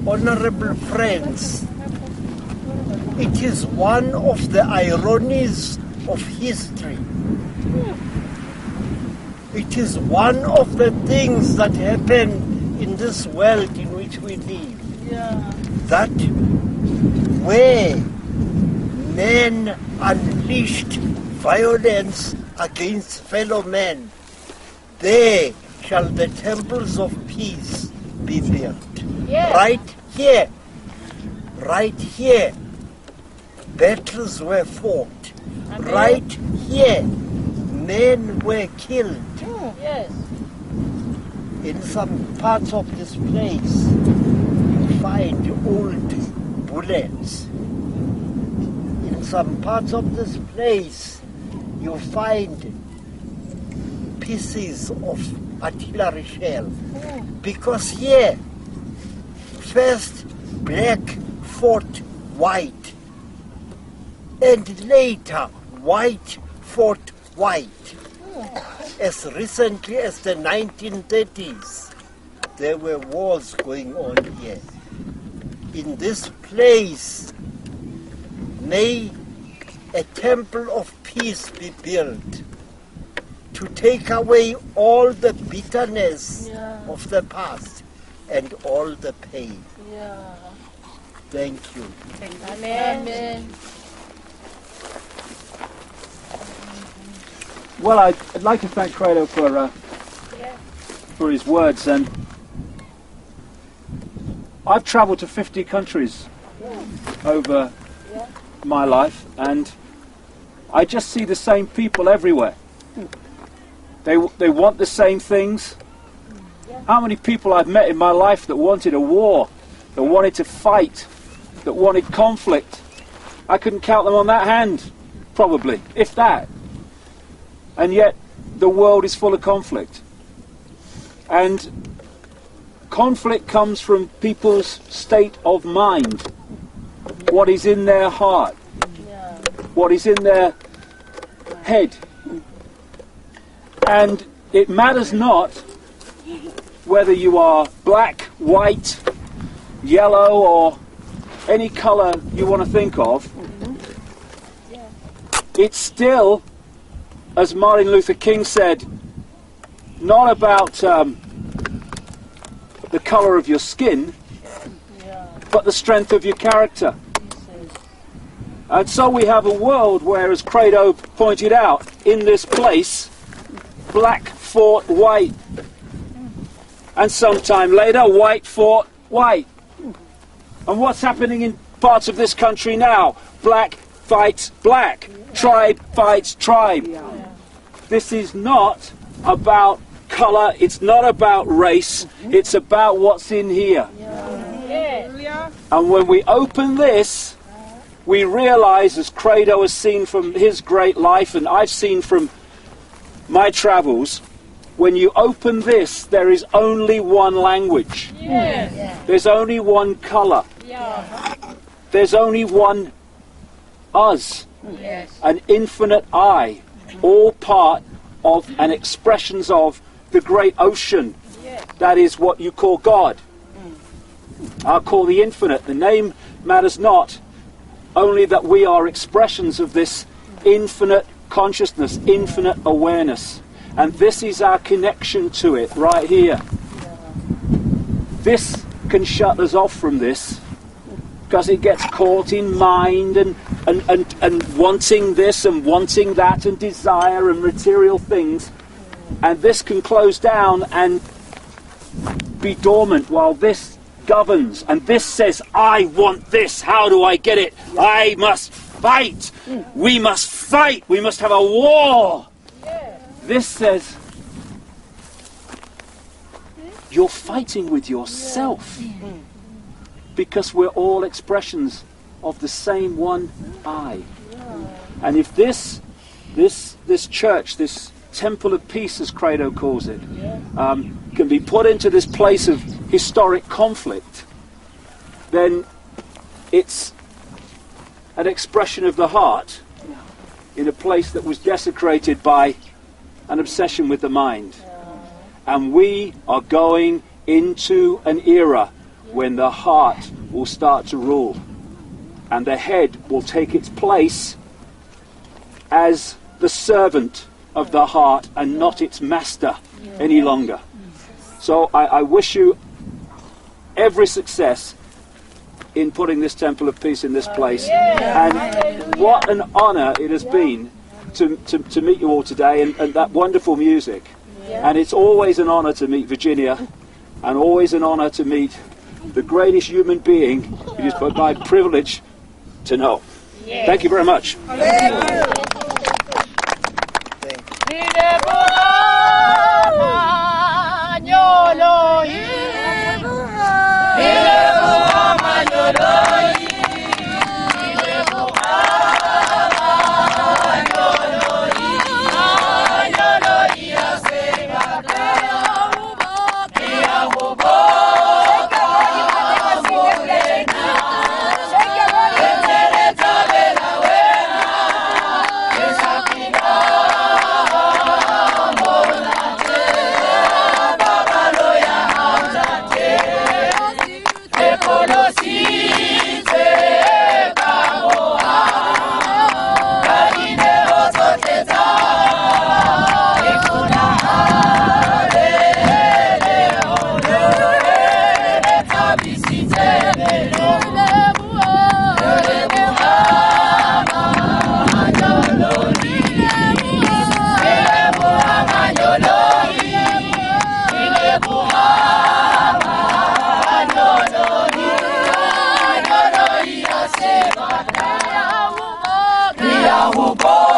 honorable friends, it is one of the ironies of history. It is one of the things that happen in this world in which we live. That where men unleashed violence against fellow men, there shall the temples of peace be built. Right here, battles were fought. Right here, men were killed. In some parts of this place, you find old bullets. In some parts of this place, you find pieces of artillery shell. Because here, first black fought white, and later white fought white. As recently as the 1930s, there were wars going on here. In this place, may a temple of peace be built to take away all the bitterness of the past and all the pain. Thank you. Amen. Well, I'd like to thank Credo for his words, and I've travelled to 50 countries over my life, and I just see the same people everywhere. They want the same things. How many people I've met in my life that wanted a war, that wanted to fight, that wanted conflict? I couldn't count them on that hand, probably, if that. And yet the world is full of conflict. And conflict comes from people's state of mind, what is in their heart, what is in their head. And it matters not whether you are black, white, yellow, or any colour you want to think of. It's still, as Martin Luther King said, not about the colour of your skin, but the strength of your character. And so we have a world where, as Credo pointed out, in this place, black fought white, and sometime later white fought white. And what's happening in parts of this country now? Black fights black, tribe fights tribe. This is not about colour, it's not about race, it's about what's in here. And when we open this, we realise, as Credo has seen from his great life, and I've seen from my travels, when you open this, there is only one language. There's only one colour. There's only one us, an infinite I, all part of and expressions of the great ocean. That is what you call God. I'll call the infinite. The name matters not, only that we are expressions of this infinite consciousness, infinite awareness. And this is our connection to it right here. This can shut us off from this, because it gets caught in mind and wanting this and wanting that and desire and material things. And this can close down and be dormant while this governs. And this says, I want this. How do I get it? I must fight. We must fight. We must have a war. This says, you're fighting with yourself, because we're all expressions of the same one I. And if this church, this temple of peace, as Credo calls it, can be put into this place of historic conflict, then it's an expression of the heart in a place that was desecrated by an obsession with the mind. And we are going into an era when the heart will start to rule, and the head will take its place as the servant of the heart and not its master any longer. So I wish you every success in putting this Temple of Peace in this place. And what an honour it has been to meet you all today, and that wonderful music. And it's always an honour to meet Virginia, and always an honour to meet the greatest human being it is my privilege to know. Thank you very much. Yahoo!